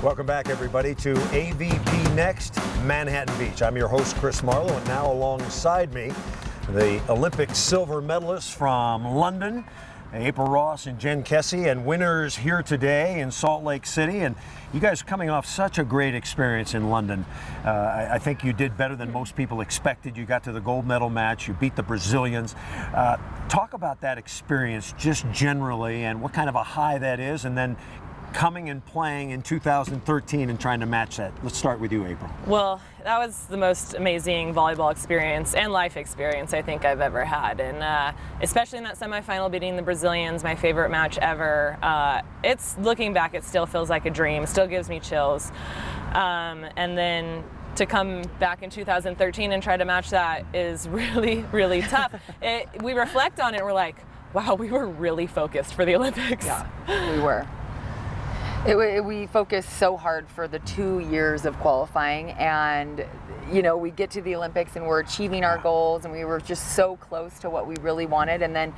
Welcome back, everybody, to AVP Next, Manhattan Beach. I'm your host, Chris Marlowe, and now alongside me, the Olympic silver medalists from London, April Ross and Jen Kessy, and winners here today in Salt Lake City. And you guys are coming off such a great experience in London. I think you did better than most people expected. You got to the gold medal match. You beat the Brazilians. Talk about that experience just generally and what kind of a high that is, and then coming and playing in 2013 and trying to match that. Let's start with you, April. Well, that was the most amazing volleyball experience and life experience I think I've ever had. And especially in that semifinal beating the Brazilians, my favorite match ever. It's looking back, it still feels like a dream, still gives me chills. And then to come back in 2013 and try to match that is really, really tough. We reflect on it and we're like, wow, we were really focused for the Olympics. Yeah, we were. We focused so hard for the 2 years of qualifying, and you know, we get to the Olympics and we're achieving our goals, and we were just so close to what we really wanted. And then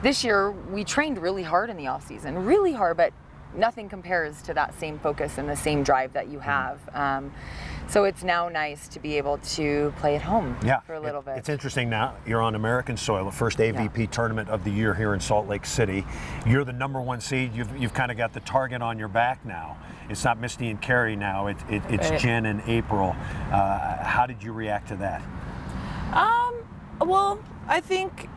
this year we trained really hard in the off season, really hard, but nothing compares to that same focus and the same drive that you have. So it's now nice to be able to play at home for a little bit. It's interesting now, you're on American soil, the first AVP tournament of the year here in Salt Lake City. You're the #1 seed. You've kind of got the target on your back now. It's not Misty and Carrie now, it's right. Jen and April. How did you react to that? Well, I think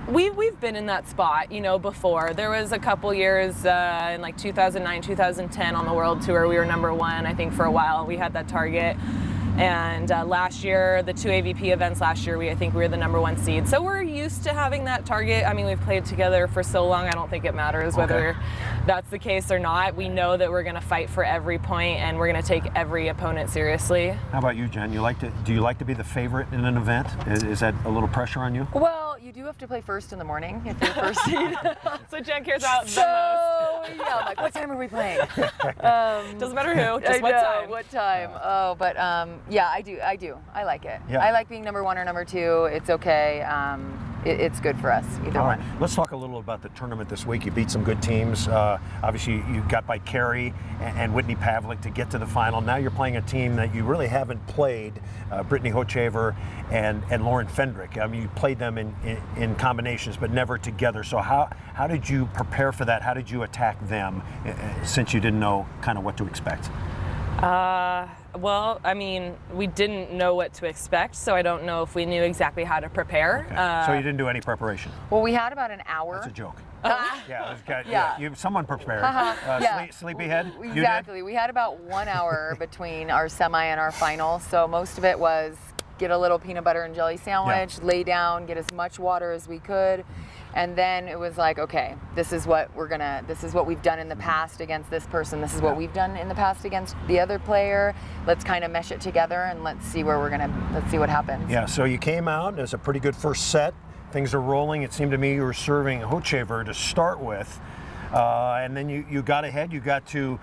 we've been in that spot, you know, before. There was a couple years in like 2009, 2010 on the World Tour, we were #1, I think, for a while. We had that target. And last year, the 2 AVP events last year, I think we were the #1 seed. So we're used to having that target. I mean, we've played together for so long, I don't think it matters whether that's the case or not. We know that we're going to fight for every point, and we're going to take every opponent seriously. How about you, Jen? Do you like to be the favorite in an event? Is that a little pressure on you? Well, you do have to play first in the morning if you're first seed. So Jen cares about the most. Yeah, I'm like, what time are we playing? Doesn't matter who, just what time. What time? Oh, but yeah, I do. I like it. Yeah. I like being #1 or #2. It's okay. It's good for us, either All one. right. Let's talk a little about the tournament this week. You beat some good teams. Obviously, you got by Carrie and Whitney Pavlik to get to the final. Now you're playing a team that you really haven't played, Brittany Hochevar and Lauren Fendrick. I mean, you played them in combinations, but never together. So how did you prepare for that? How did you attack them since you didn't know kind of what to expect? Well, I mean, we didn't know what to expect, so I don't know if we knew exactly how to prepare. Okay. So you didn't do any preparation? Well, we had about an hour. That's a joke. Yeah. Someone prepared. Sleepyhead? Exactly. We had about 1 hour between our semi and our final, so most of it was get a little peanut butter and jelly sandwich, lay down, get as much water as we could. And then it was like, okay, this is what we've done in the past against this person. This is what we've done in the past against the other player. Let's kind of mesh it together and let's see what happens. Yeah, so you came out as a pretty good first set. Things are rolling. It seemed to me you were serving Hochevar to start with. And then you got ahead. You got to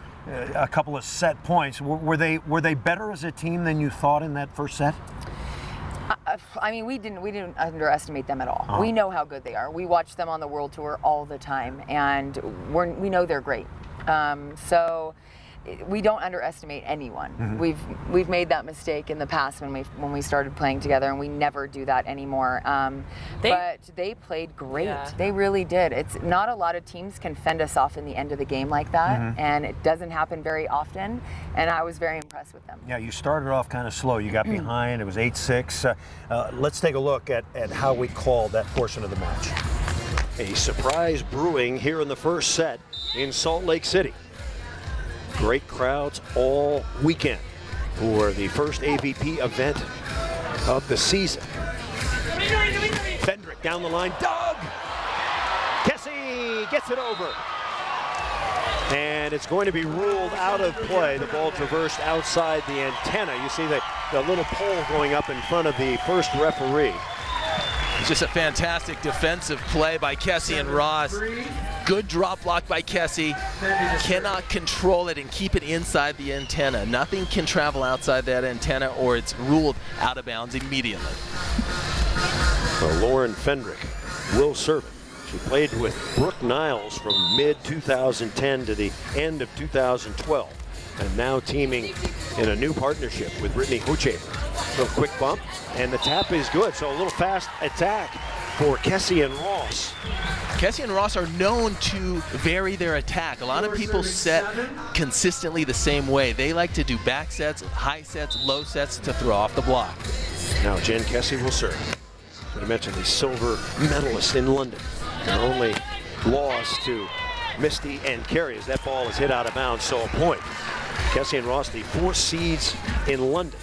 a couple of set points. Were they better as a team than you thought in that first set? I mean, we didn't underestimate them at all. We know how good they are. We watch them on the World Tour all the time, and we know they're great. So we don't underestimate anyone. Mm-hmm. We've made that mistake in the past when we started playing together, and we never do that anymore. But they played great. Yeah. They really did. It's not a lot of teams can fend us off in the end of the game like that, and it doesn't happen very often. And I was very impressed with them. Yeah, you started off kind of slow. You got behind. It was 8-6. Let's take a look at how we called that portion of the match. A surprise brewing here in the first set in Salt Lake City. Great crowds all weekend for the first AVP event of the season. Fendrick down the line, dug! Kessy gets it over. And it's going to be ruled out of play. The ball traversed outside the antenna. You see the little pole going up in front of the first referee. It's just a fantastic defensive play by Kessy and Ross. Good drop block by Kessy. Cannot control it and keep it inside the antenna. Nothing can travel outside that antenna or it's ruled out of bounds immediately. So Lauren Fendrick will serve it. She played with Brooke Niles from mid-2010 to the end of 2012. and now teaming in a new partnership with Brittany Hochevar. Little quick bump, and the tap is good. So a little fast attack for Kessy and Ross. Kessy and Ross are known to vary their attack. A lot of people set consistently the same way. They like to do back sets, high sets, low sets to throw off the block. Now Jen Kessy will serve. So I mentioned the silver medalist in London. Their only loss to Misty and Carey as that ball is hit out of bounds, so a point. Kessy and Ross, the 4 seeds in London.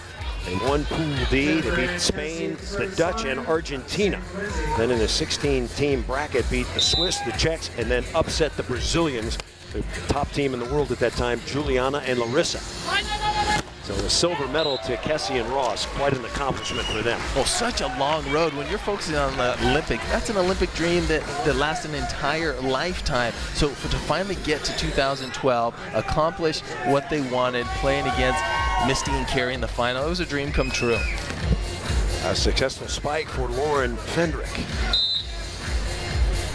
They won Pool D. They beat Spain, the Dutch, and Argentina. Then in the 16-team bracket, beat the Swiss, the Czechs, and then upset the Brazilians, the top team in the world at that time, Juliana and Larissa. So a silver medal to Kessy and Ross, quite an accomplishment for them. Well, such a long road. When you're focusing on the Olympics, that's an Olympic dream that lasts an entire lifetime. So to finally get to 2012, accomplish what they wanted, playing against Misty and Carey in the final, it was a dream come true. A successful spike for Lauren Fendrick.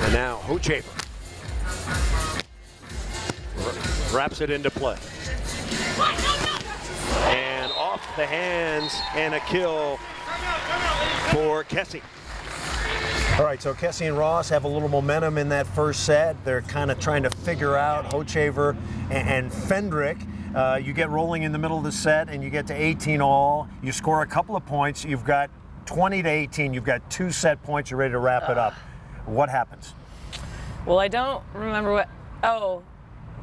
And now Hochevar wraps it into play. And off the hands, and a kill for Kessy. All right, so Kessy and Ross have a little momentum in that first set. They're kind of trying to figure out Hochevar and Fendrick. You get rolling in the middle of the set, and you get to 18 all. You score a couple of points. You've got 20 to 18. You've got 2 set points. You're ready to wrap it up. What happens? Well, I don't remember what. Oh,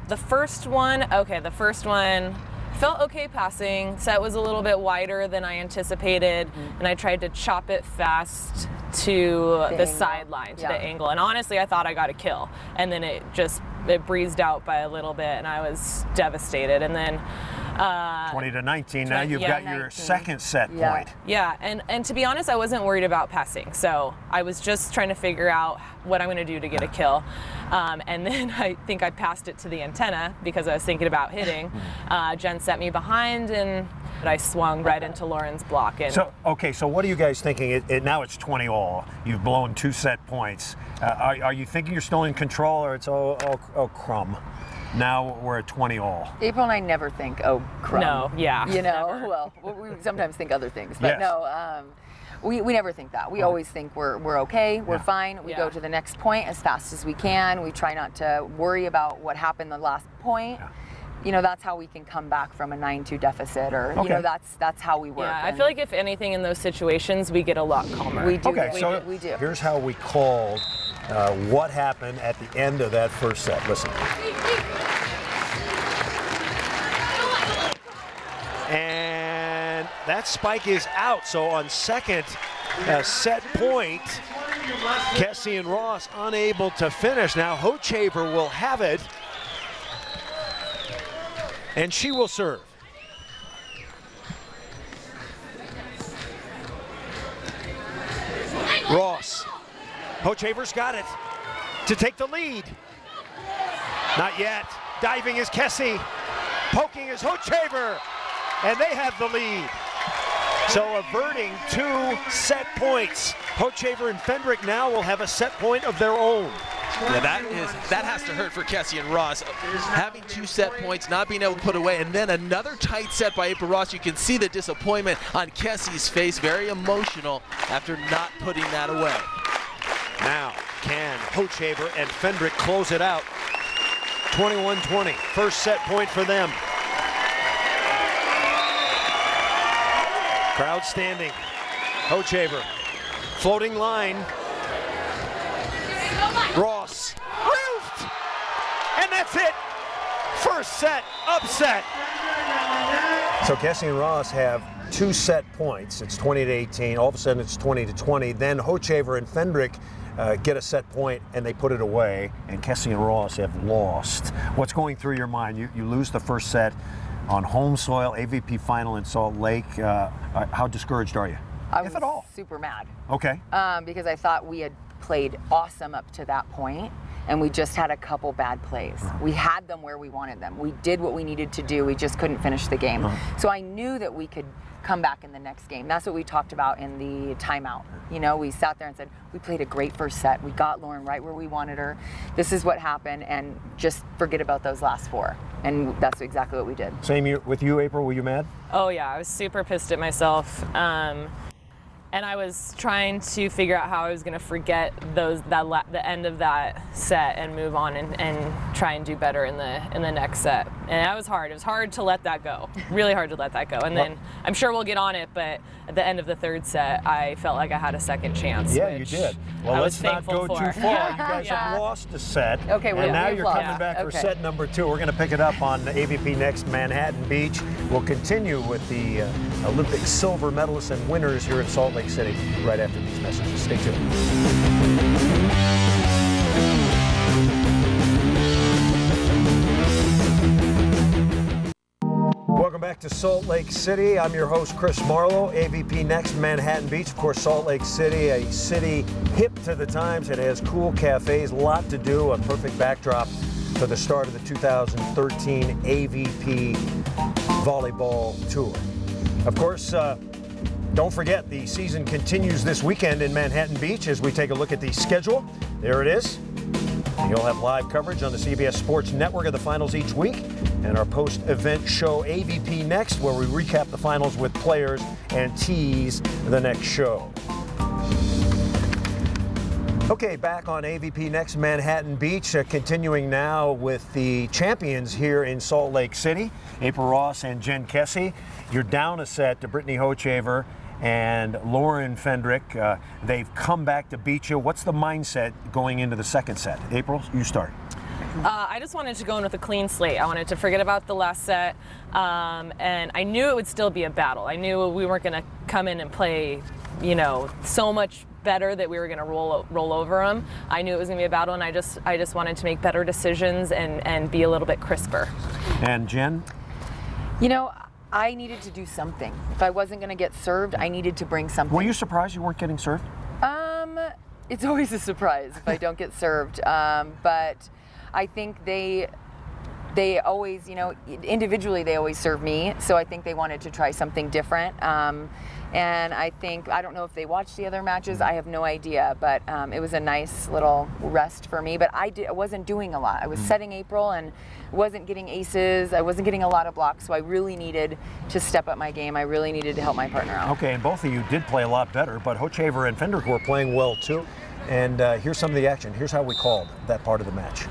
the first one. Okay, the first one felt okay passing. Set was a little bit wider than I anticipated, and I tried to chop it fast to the sideline, to the angle. And honestly, I thought I got a kill, and then it breezed out by a little bit, and I was devastated. And then 20 to 19. Now you've got 19. your second set point. Yeah, and to be honest, I wasn't worried about passing. So I was just trying to figure out what I'm going to do to get a kill. And then I think I passed it to the antenna because I was thinking about hitting. Jen set me behind, and I swung right into Lauren's block. And So what are you guys thinking? Now it's 20 all. You've blown 2 set points. Are you thinking you're still in control, or it's crumb? Now we're at 20 all. April and I never think, oh, crumb. No, yeah. You know, well, we sometimes think other things, but no, we never think that. We always think we're okay, we're fine. We go to the next point as fast as we can. We try not to worry about what happened the last point. You know, that's how we can come back from a 9-2 deficit, or you know, that's how we work. Yeah, I feel like if anything in those situations, we get a lot calmer. We do. Okay, so we do. Here's how we called what happened at the end of that first set. Listen. And that spike is out. So on second set point, Kessy and Ross unable to finish. Now Hochevar will have it, and she will serve. Ross. Hochevar's got it to take the lead. Not yet. Diving is Kessy. Poking is Hochevar. And they have the lead. So averting 2 set points. Hochevar and Fendrick now will have a set point of their own. Yeah, that has to hurt for Kessy and Ross. Having 2 set points, not being able to put away, and then another tight set by April Ross. You can see the disappointment on Kessy's face, very emotional after not putting that away. Now, can Hochevar and Fendrick close it out? 21-20, first set point for them. Crowd standing. Hochevar, floating line. Ross, roofed! And that's it! First set, upset. So Kessy and Ross have 2 set points. It's 20 to 18. All of a sudden it's 20 to 20. Then Hochevar and Fendrick get a set point and they put it away. And Kessy and Ross have lost. What's going through your mind? You lose the first set on home soil, AVP final in Salt Lake. How discouraged are you? If at all. Super mad. Okay. Because I thought we had played awesome up to that point, and we just had a couple bad plays. We had them where we wanted them. We did what we needed to do. We just couldn't finish the game. So I knew that we could come back in the next game. That's what we talked about in the timeout. You know, we sat there and said, we played a great first set. We got Lauren right where we wanted her. This is what happened, and just forget about those last 4. And that's exactly what we did. Same with you, April. Were you mad? Oh yeah, I was super pissed at myself. And I was trying to figure out how I was going to forget the end of that set and move on and try and do better in the next set. And that was hard. It was hard to let that go. Really hard to let that go. And then I'm sure we'll get on it, but at the end of the third set, I felt like I had a second chance. Yeah, you did. Well, let's not go too far. Yeah. You guys have lost a set. Okay, and now you're coming back for Okay. set number 2. We're going to pick it up on AVP Next Manhattan Beach. We'll continue with the Olympic silver medalists and winners here in Salt Lake City right after these messages. Stay tuned. Welcome back to Salt Lake City. I'm your host, Chris Marlowe. AVP Next Manhattan Beach. Of course, Salt Lake City, a city hip to the times. It has cool cafes, a lot to do, a perfect backdrop for the start of the 2013 AVP Volleyball Tour. Of course, don't forget, the season continues this weekend in Manhattan Beach as we take a look at the schedule. There it is. You'll have live coverage on the CBS Sports Network of the finals each week, and our post-event show AVP Next, where we recap the finals with players and tease the next show. Okay, back on AVP Next Manhattan Beach, continuing now with the champions here in Salt Lake City, April Ross and Jen Kessy. You're down a set to Brittany Hochevar and Lauren Fendrick. They've come back to beat you. What's the mindset going into the second set? April, you start. I just wanted to go in with a clean slate. I wanted to forget about the last set, and I knew it would still be a battle. I knew we weren't going to come in and play, you know, so much better that we were going to roll over them. I knew it was going to be a battle, and I just wanted to make better decisions and be a little bit crisper. And Jen? You know, I needed to do something. If I wasn't going to get served, I needed to bring something. Were you surprised you weren't getting served? It's always a surprise if I don't get served. But I think they always, you know, individually they always serve me. So I think they wanted to try something different. And I don't know if they watched the other matches. I have no idea. But it was a nice little rest for me. But I wasn't doing a lot. I was setting April and wasn't getting aces. I wasn't getting a lot of blocks. So I really needed to step up my game. I really needed to help my partner out. Okay, and both of you did play a lot better, but Hochevar and Fendrick were playing well too. And here's some of the action. Here's how we called that part of the match.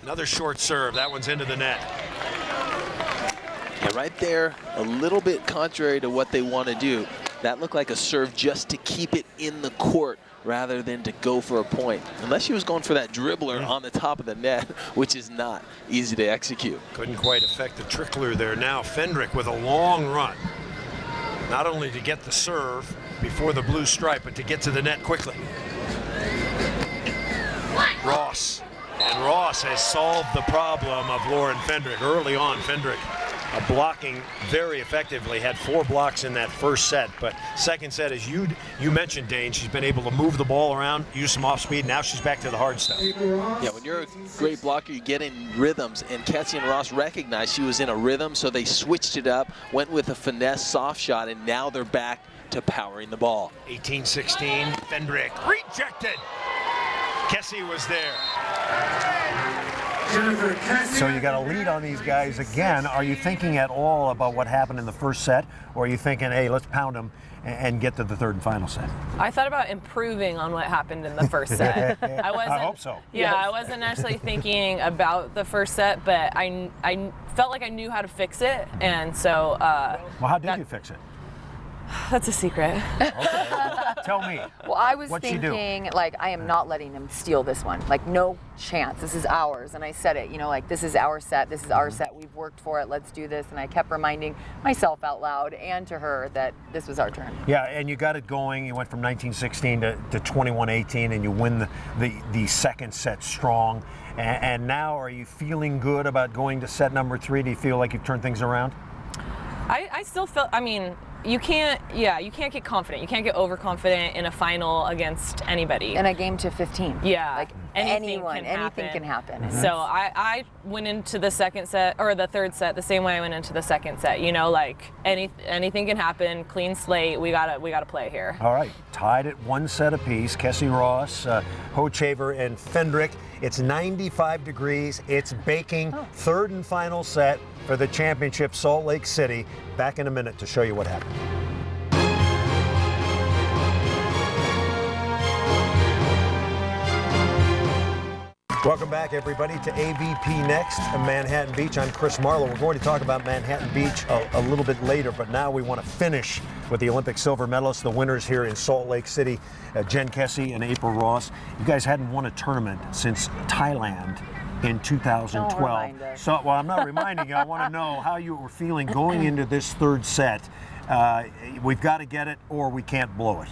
Another short serve. That one's into the net. Yeah, right there, a little bit contrary to what they want to do. That looked like a serve just to keep it in the court rather than to go for a point. Unless she was going for that dribbler on the top of the net, which is not easy to execute. Couldn't quite affect the trickler there. Now Fendrick with a long run. Not only to get the serve before the blue stripe, but to get to the net quickly. Ross. And Ross has solved the problem of Lauren Fendrick. Early on, Fendrick blocking very effectively, had 4 blocks in that first set. But second set, as you mentioned, Dane, she's been able to move the ball around, use some off speed. Now she's back to the hard stuff. Yeah, when you're a great blocker, you get in rhythms, and Kessy and Ross recognized she was in a rhythm, so they switched it up, went with a finesse soft shot, and now they're back to powering the ball. 18-16, Fendrick rejected. Kessy was there. So you got a lead on these guys again. Are you thinking at all about what happened in the first set, or are you thinking, hey, let's pound them and get to the third and final set? I thought about improving on what happened in the first set. I hope so. Yeah, I wasn't actually thinking about the first set, but I felt like I knew how to fix it, and so. Well, how did you fix it? That's a secret. Okay. Tell me. Well, I was What'd she do? thinking, like, I am not letting them steal this one. Like, no chance. This is ours. And I said it, you know, like, this is our set. This is our set. We've worked for it. Let's do this. And I kept reminding myself out loud and to her that this was our turn. Yeah, and you got it going. You went from 19-16 to 21-18, and you win the second set strong. And now, are you feeling good about going to set number 3? Do you feel like you've turned things around? I still feel, I mean, you can't get confident. You can't get overconfident in a final against anybody. In a game to 15. Yeah. Like anything can happen. So I went into the second set, or the third set, the same way I went into the second set. You know, like anything can happen, clean slate, we gotta play here. All right, tied at 1 set apiece. Kessy Ross, Hochevar, and Fendrick. It's 95 degrees, it's baking. Third and final set for the championship, Salt Lake City. Back in a minute to show you what happened. Welcome back, everybody, to AVP Next, Manhattan Beach. I'm Chris Marlowe. We're going to talk about Manhattan Beach a little bit later, but now we want to finish with the Olympic silver medalists, the winners here in Salt Lake City, Jen Kessy and April Ross. You guys hadn't won a tournament since Thailand in 2012. Don't remind us. So, well, I'm not reminding you. I want to know how you were feeling going into this third set. We've got to get it, or we can't blow it.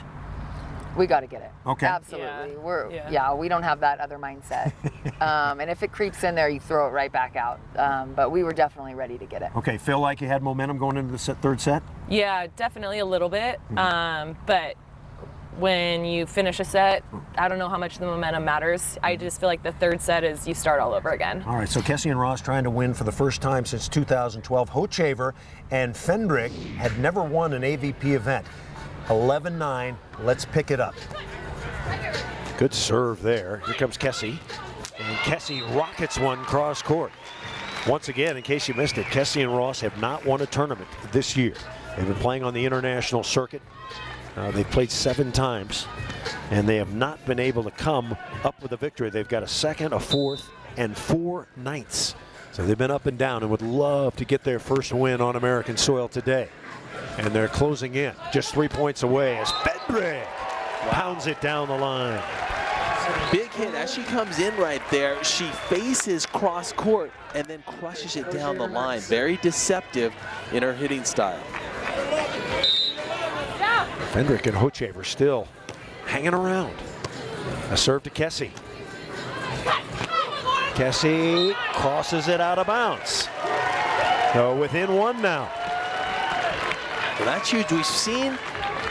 We got to get it. Okay. Absolutely. Yeah. We don't have that other mindset. And if it creeps in there, you throw it right back out. But we were definitely ready to get it. Okay, feel like you had momentum going into the third set? Yeah, definitely a little bit. But when you finish a set, I don't know how much the momentum matters. I just feel like the third set is you start all over again. All right, so Kessy and Ross trying to win for the first time since 2012. Hochevar and Fendrick had never won an AVP event. 11-9, let's pick it up. Good serve there. Here comes Kessy. And Kessy rockets one cross court. Once again, in case you missed it, Kessy and Ross have not won a tournament this year. They've been playing on the international circuit. They've played 7 times, and they have not been able to come up with a victory. They've got a second, a fourth, and 4 ninths. So they've been up and down and would love to get their first win on American soil today. And they're closing in, just 3 points away as Fendrick pounds it down the line. Big hit as she comes in right there. She faces cross court and then crushes it down the line. Very deceptive in her hitting style. Fendrick and Hochevar still hanging around. A serve to Kessy. Kessy crosses it out of bounds. So within 1 now. Well, that's huge. We've seen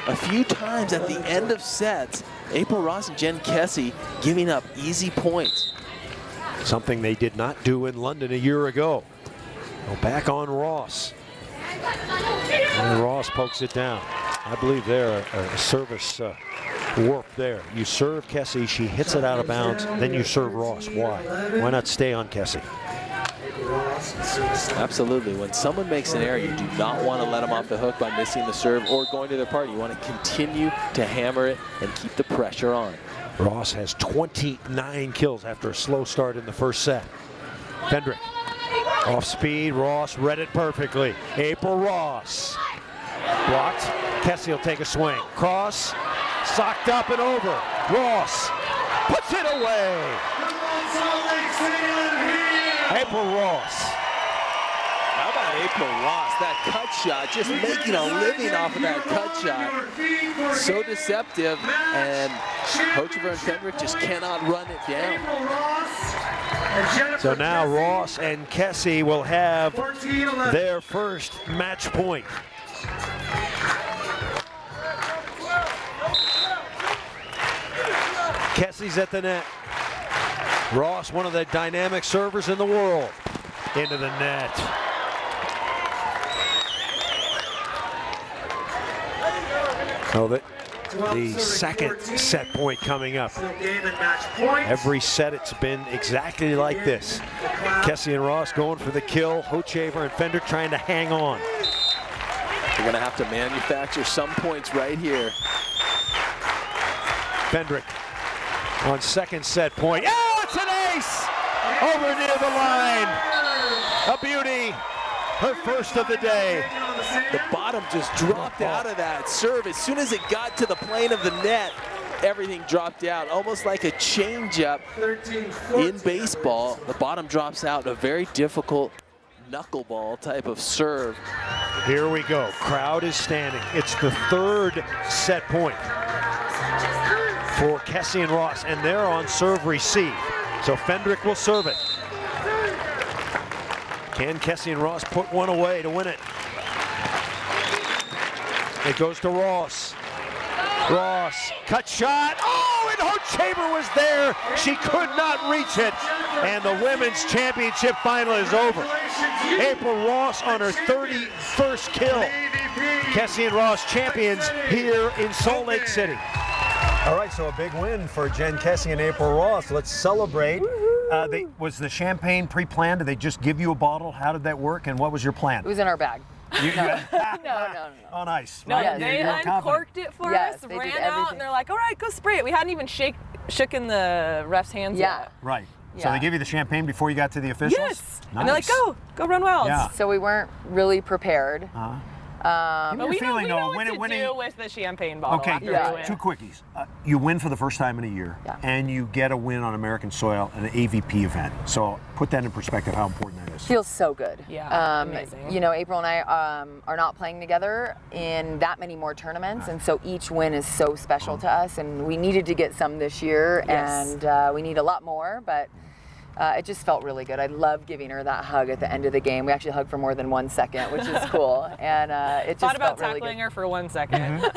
a few times at the end of sets, April Ross and Jen Kessy giving up easy points. Something they did not do in London a year ago. Well, back on Ross. And Ross pokes it down. I believe there a service warp there. You serve Kessy, she hits it out of bounds, then you serve Ross. Why? Why not stay on Kessy? Absolutely. When someone makes an error, you do not want to let them off the hook by missing the serve or going to their party. You want to continue to hammer it and keep the pressure on. Ross has 29 kills after a slow start in the first set. Fendrick off speed. Ross read it perfectly. April Ross blocked. Kessy will take a swing. Cross, socked up and over. Ross puts it away. April Ross. How about April Ross? That cut shot, just making a living off of that cut shot. So deceptive, and Hochevar and Fendrick just cannot run it down. So now Ross and Kessy will have their first match point. Kessy's at the net. Ross, one of the dynamic servers in the world, into the net. So the second set point coming up. Every set it's been exactly like this. Kessy and Ross going for the kill. Hochevar and Fendrick trying to hang on. They're going to have to manufacture some points right here. Fendrick on second set point. Oh, it's an ace! Over near the line. A beauty. Her first of the day. The bottom just dropped out of that serve. As soon as it got to the plane of the net, everything dropped out. Almost like a changeup in baseball. The bottom drops out. A very difficult knuckleball type of serve. Here we go. Crowd is standing. It's the third set point for Kessy and Ross, and they're on serve receive. So Fendrick will serve it. Can Kessy and Ross put one away to win it? It goes to Ross. Ross, cut shot. Oh, and her chamber was there. She could not reach it. And the women's championship final is over. April Ross on her 31st kill. Kessy and Ross champions here in Salt Lake City. All right, so a big win for Jen Kessy and April Ross. Let's celebrate. Was the champagne pre-planned? Did they just give you a bottle? How did that work, and what was your plan? It was in our bag. No. On ice. No, Right? they You were confident. uncorked it for Yes, us, they did ran out, everything. and they're like, all right, go spray it. We hadn't even shooken the ref's hands Yeah. yet. Right. So Yeah. they give you the champagne before you got to the officials? Yes. Nice. And they're like, go run wild. Yeah. So we weren't really prepared. Give me But your we feeling, know though, what to winning. do with the champagne bottle Okay, after Yeah. we win. two quickies. You win for the first time in a year, Yeah. and you get a win on American soil, an AVP event. So put that in perspective, how important that is. Feels so good. Yeah, amazing. You know, April and I are not playing together in that many more tournaments, and so each win is so special to us, and we needed to get some this year, Yes. and we need a lot more, but it just felt really good. I love giving her that hug at the end of the game. We actually hugged for more than 1 second, which is cool, and it just Thought about felt really tackling good. her for 1 second.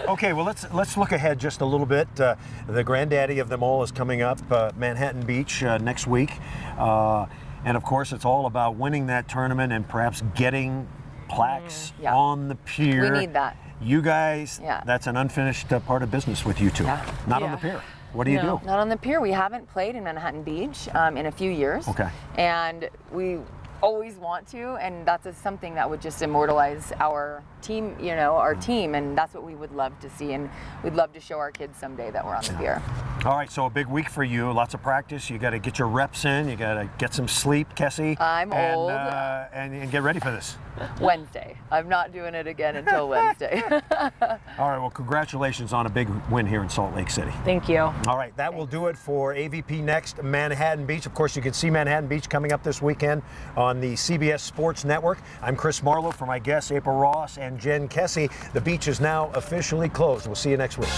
Okay, well, let's look ahead just a little bit. The granddaddy of them all is coming up, Manhattan Beach, next week. And of course, it's all about winning that tournament and perhaps getting plaques Yeah. on the pier. We need that. You guys, Yeah. that's an unfinished part of business with you two. Yeah. Not on Yeah. the pier. What do you No. do? Not on the pier. We haven't played in Manhattan Beach in a few years. Okay. And we always want to, and that's something that would just immortalize our team, you know, our team, and that's what we would love to see, and we'd love to show our kids someday that we're on the pier. All right, so a big week for you. Lots of practice. You got to get your reps in. You got to get some sleep, Kessy. I'm and, old. And get ready for this. Wednesday. I'm not doing it again until Wednesday. All right, well, congratulations on a big win here in Salt Lake City. Thank you. All right, that will do it for AVP Next Manhattan Beach. Of course, you can see Manhattan Beach coming up this weekend on the CBS Sports Network. I'm Chris Marlowe for my guests, April Ross and Jen Kessy. The beach is now officially closed. We'll see you next week.